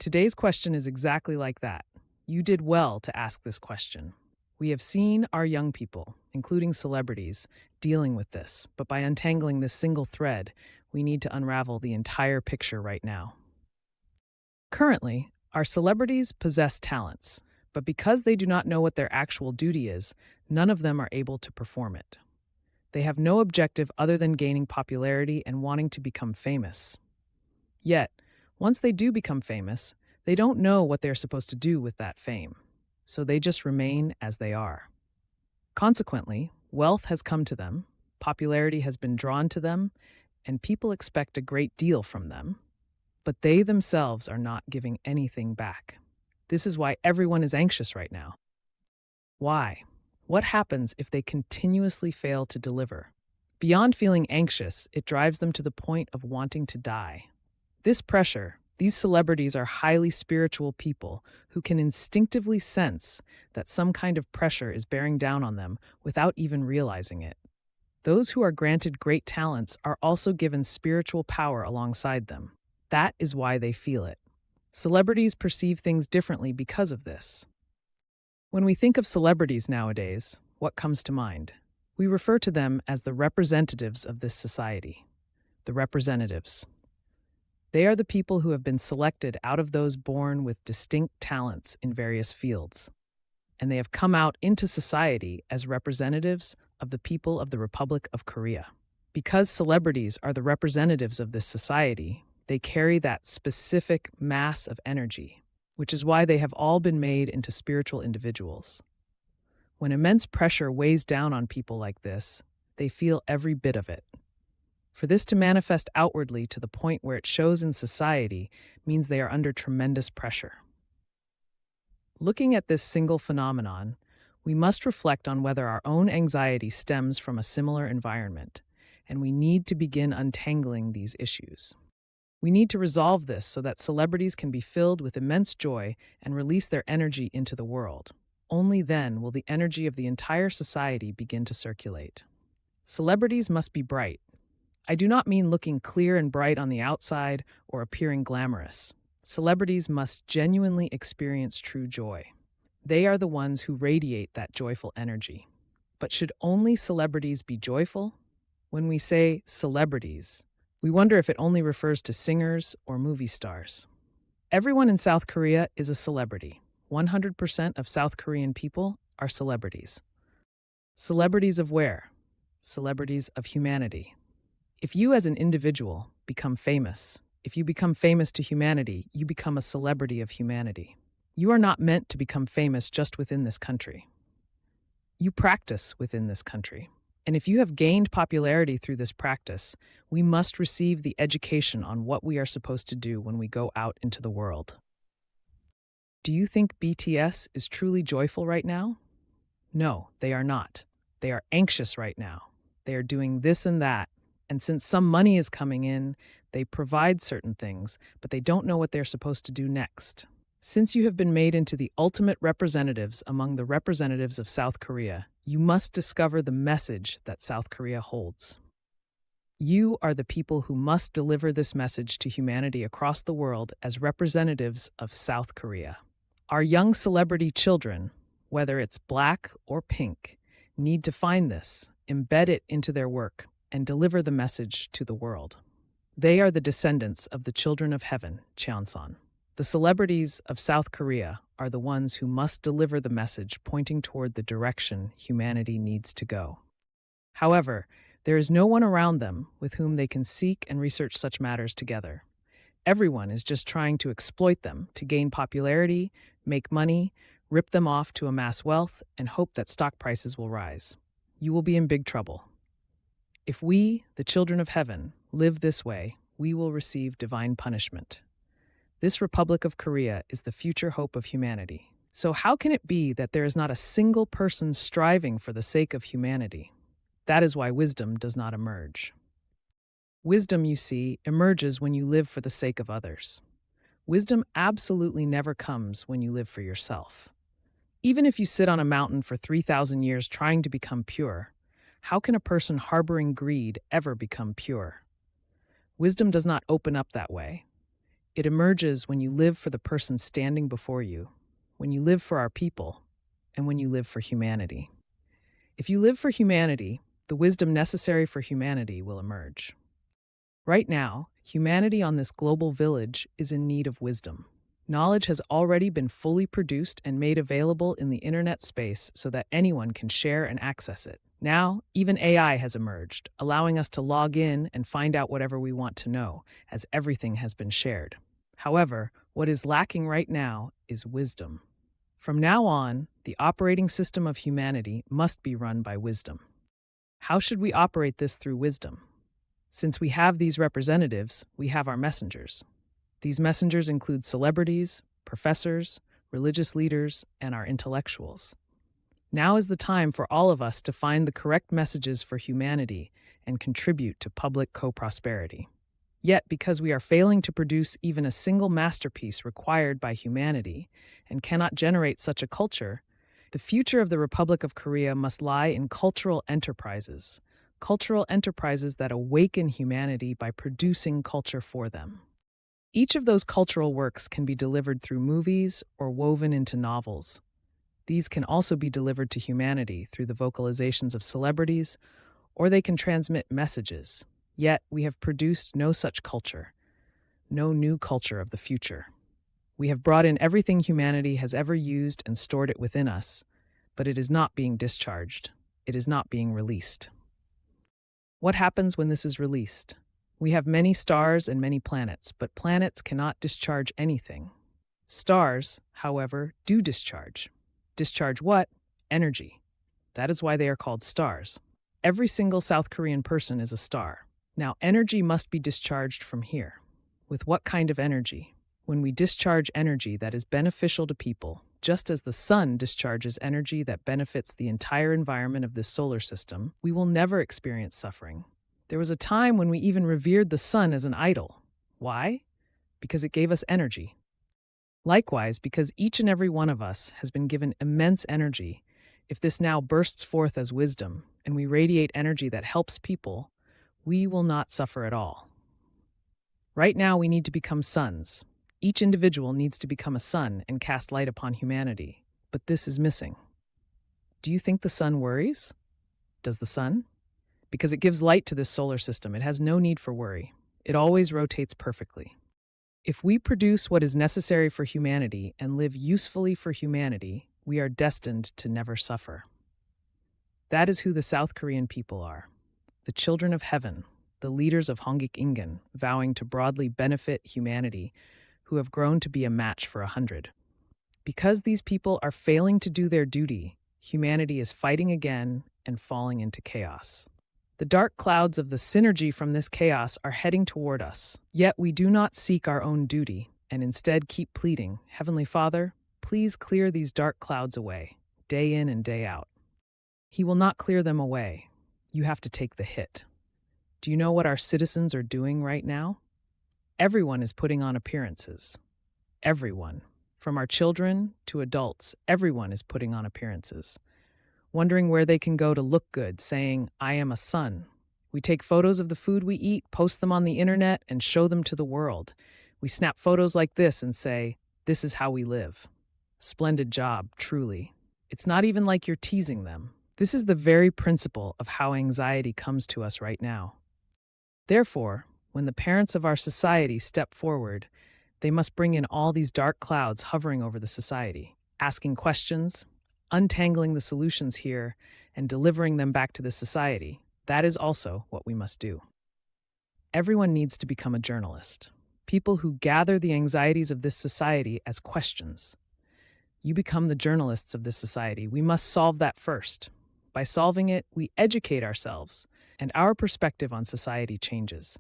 Today's question is exactly like that. You did well to ask this question. We have seen our young people, including celebrities, dealing with this, but by untangling this single thread, we need to unravel the entire picture right now. Currently, our celebrities possess talents, but because they do not know what their actual duty is, none of them are able to perform it. They have no objective other than gaining popularity and wanting to become famous. Yet, once they do become famous, they don't know what they're supposed to do with that fame, so they just remain as they are. Consequently, wealth has come to them, popularity has been drawn to them, and people expect a great deal from them, but they themselves are not giving anything back. This is why everyone is anxious right now. Why? What happens if they continuously fail to deliver? Beyond feeling anxious, it drives them to the point of wanting to die. This pressure, these celebrities are highly spiritual people who can instinctively sense that some kind of pressure is bearing down on them without even realizing it. Those who are granted great talents are also given spiritual power alongside them. That is why they feel it. Celebrities perceive things differently because of this. When we think of celebrities nowadays, what comes to mind? We refer to them as the representatives of this society. The representatives. They are the people who have been selected out of those born with distinct talents in various fields, and they have come out into society as representatives of the people of the Republic of Korea. Because celebrities are the representatives of this society, they carry that specific mass of energy, which is why they have all been made into spiritual individuals. When immense pressure weighs down on people like this, they feel every bit of it. For this to manifest outwardly to the point where it shows in society means they are under tremendous pressure. Looking at this single phenomenon, we must reflect on whether our own anxiety stems from a similar environment, and we need to begin untangling these issues. We need to resolve this so that celebrities can be filled with immense joy and release their energy into the world. Only then will the energy of the entire society begin to circulate. Celebrities must be bright. I do not mean looking clear and bright on the outside or appearing glamorous. Celebrities must genuinely experience true joy. They are the ones who radiate that joyful energy. But should only celebrities be joyful? When we say celebrities, we wonder if it only refers to singers or movie stars. Everyone in South Korea is a celebrity. 100% of South Korean people are celebrities. Celebrities of where? Celebrities of humanity. If you as an individual become famous, if you become famous to humanity, you become a celebrity of humanity. You are not meant to become famous just within this country. You practice within this country. And if you have gained popularity through this practice, we must receive the education on what we are supposed to do when we go out into the world. Do you think BTS is truly joyful right now? No, they are not. They are anxious right now. They are doing this and that. And since some money is coming in, they provide certain things, but they don't know what they're supposed to do next. Since you have been made into the ultimate representatives among the representatives of South Korea, you must discover the message that South Korea holds. You are the people who must deliver this message to humanity across the world as representatives of South Korea. Our young celebrity children, whether it's black or pink, need to find this, embed it into their work, and deliver the message to the world. They are the descendants of the children of heaven, Cheonsan. The celebrities of South Korea are the ones who must deliver the message pointing toward the direction humanity needs to go. However, there is no one around them with whom they can seek and research such matters together. Everyone is just trying to exploit them to gain popularity, make money, rip them off to amass wealth, and hope that stock prices will rise. You will be in big trouble. If we, the children of heaven, live this way, we will receive divine punishment. This Republic of Korea is the future hope of humanity. So how can it be that there is not a single person striving for the sake of humanity? That is why wisdom does not emerge. Wisdom, you see, emerges when you live for the sake of others. Wisdom absolutely never comes when you live for yourself. Even if you sit on a mountain for 3,000 years trying to become pure, how can a person harboring greed ever become pure? Wisdom does not open up that way. It emerges when you live for the person standing before you, when you live for our people, and when you live for humanity. If you live for humanity, the wisdom necessary for humanity will emerge. Right now, humanity on this global village is in need of wisdom. Knowledge has already been fully produced and made available in the internet space so that anyone can share and access it. Now, even AI has emerged, allowing us to log in and find out whatever we want to know, as everything has been shared. However, what is lacking right now is wisdom. From now on, the operating system of humanity must be run by wisdom. How should we operate this through wisdom? Since we have these representatives, we have our messengers. These messengers include celebrities, professors, religious leaders, and our intellectuals. Now is the time for all of us to find the correct messages for humanity and contribute to public co-prosperity. Yet, because we are failing to produce even a single masterpiece required by humanity and cannot generate such a culture, the future of the Republic of Korea must lie in cultural enterprises that awaken humanity by producing culture for them. Each of those cultural works can be delivered through movies or woven into novels. These can also be delivered to humanity through the vocalizations of celebrities, or they can transmit messages. Yet, we have produced no such culture, no new culture of the future. We have brought in everything humanity has ever used and stored it within us, but it is not being discharged. It is not being released. What happens when this is released? We have many stars and many planets, but planets cannot discharge anything. Stars, however, do discharge. Discharge what? Energy. That is why they are called stars. Every single South Korean person is a star. Now, energy must be discharged from here. With what kind of energy? When we discharge energy that is beneficial to people, just as the sun discharges energy that benefits the entire environment of this solar system, we will never experience suffering. There was a time when we even revered the sun as an idol. Why? Because it gave us energy. Likewise, because each and every one of us has been given immense energy, if this now bursts forth as wisdom and we radiate energy that helps people, we will not suffer at all. Right now, we need to become suns. Each individual needs to become a sun and cast light upon humanity, but this is missing. Do you think the sun worries? Does the sun? Because it gives light to this solar system, it has no need for worry. It always rotates perfectly. If we produce what is necessary for humanity and live usefully for humanity, we are destined to never suffer. That is who the South Korean people are. The children of heaven, the leaders of Hongik Ingen, vowing to broadly benefit humanity, who have grown to be a match for 100. Because these people are failing to do their duty, humanity is fighting again and falling into chaos. The dark clouds of the synergy from this chaos are heading toward us, yet we do not seek our own duty, and instead keep pleading, Heavenly Father, please clear these dark clouds away, day in and day out. He will not clear them away. You have to take the hit. Do you know what our citizens are doing right now? Everyone is putting on appearances. Everyone. From our children to adults, everyone is putting on appearances. Wondering where they can go to look good, saying, I am a sun. We take photos of the food we eat, post them on the internet, and show them to the world. We snap photos like this and say, this is how we live. Splendid job, truly. It's not even like you're teasing them. This is the very principle of how anxiety comes to us right now. Therefore, when the parents of our society step forward, they must bring in all these dark clouds hovering over the society, asking questions, untangling the solutions here, and delivering them back to the society. That is also what we must do. Everyone needs to become a journalist. People who gather the anxieties of this society as questions. You become the journalists of this society. We must solve that first. By solving it, we educate ourselves, and our perspective on society changes.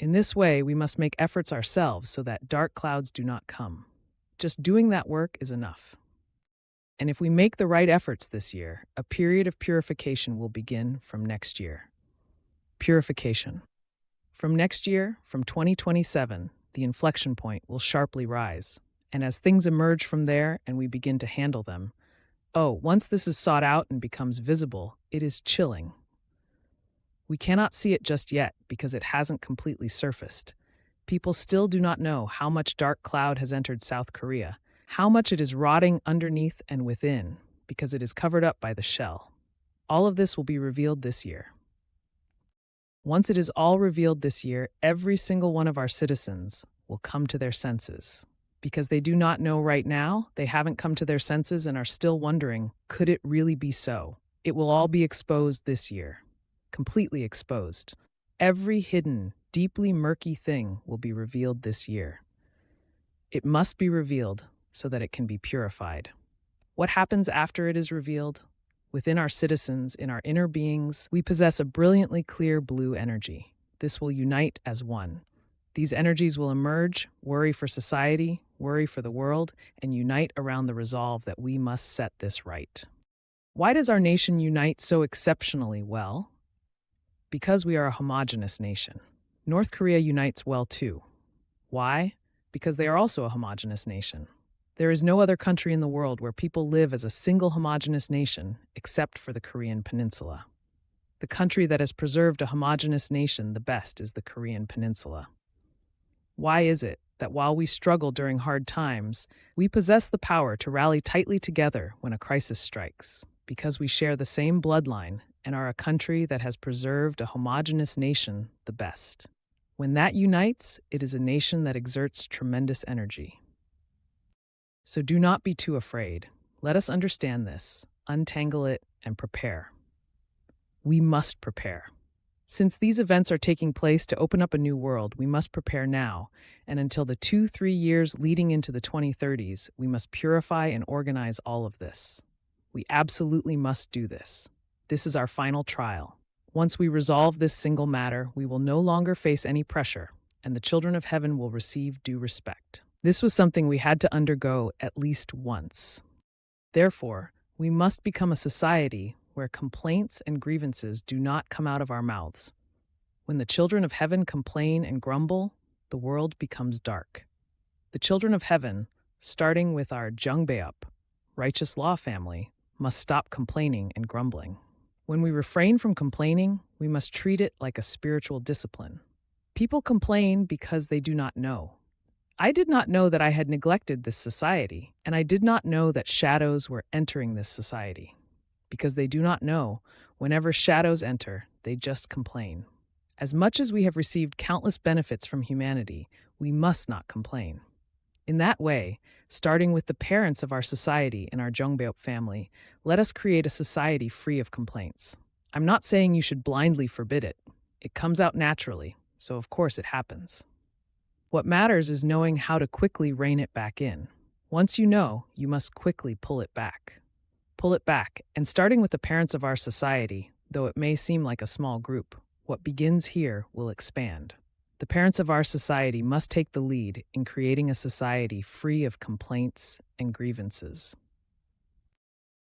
In this way, we must make efforts ourselves so that dark clouds do not come. Just doing that work is enough. And if we make the right efforts this year, a period of purification will begin from next year. Purification. From next year, from 2027, the inflection point will sharply rise. And as things emerge from there and we begin to handle them, once this is sought out and becomes visible, it is chilling. We cannot see it just yet because it hasn't completely surfaced. People still do not know how much dark cloud has entered South Korea, how much it is rotting underneath and within, because it is covered up by the shell. All of this will be revealed this year. Once it is all revealed this year, every single one of our citizens will come to their senses. Because they do not know right now, they haven't come to their senses and are still wondering, could it really be so? It will all be exposed this year. Completely exposed. Every hidden, deeply murky thing will be revealed this year. It must be revealed so that it can be purified. What happens after it is revealed? Within our citizens, in our inner beings, we possess a brilliantly clear blue energy. This will unite as one. These energies will emerge, worry for society, worry for the world, and unite around the resolve that we must set this right. Why does our nation unite so exceptionally well? Because we are a homogeneous nation. North Korea unites well too. Why? Because they are also a homogeneous nation. There is no other country in the world where people live as a single homogeneous nation except for the Korean Peninsula. The country that has preserved a homogeneous nation the best is the Korean Peninsula. Why is it that while we struggle during hard times, we possess the power to rally tightly together when a crisis strikes? Because we share the same bloodline and are a country that has preserved a homogeneous nation the best. When that unites, it is a nation that exerts tremendous energy. So do not be too afraid. Let us understand this, untangle it, and prepare. We must prepare. Since these events are taking place to open up a new world, we must prepare now, and until the 2-3 years leading into the 2030s, we must purify and organize all of this. We absolutely must do this. This is our final trial. Once we resolve this single matter, we will no longer face any pressure, and the children of heaven will receive due respect. This was something we had to undergo at least once. Therefore, we must become a society where complaints and grievances do not come out of our mouths. When the children of heaven complain and grumble, the world becomes dark. The children of heaven, starting with our Jungbeop, righteous law family, must stop complaining and grumbling. When we refrain from complaining, we must treat it like a spiritual discipline. People complain because they do not know. I did not know that I had neglected this society, and I did not know that shadows were entering this society. Because they do not know, whenever shadows enter, they just complain. As much as we have received countless benefits from humanity, we must not complain. In that way, starting with the parents of our society and our Jungbeop family, let us create a society free of complaints. I'm not saying you should blindly forbid it. It comes out naturally, so of course it happens. What matters is knowing how to quickly rein it back in. Once you know, you must quickly pull it back. Pull it back, and starting with the parents of our society, though it may seem like a small group, what begins here will expand. The parents of our society must take the lead in creating a society free of complaints and grievances.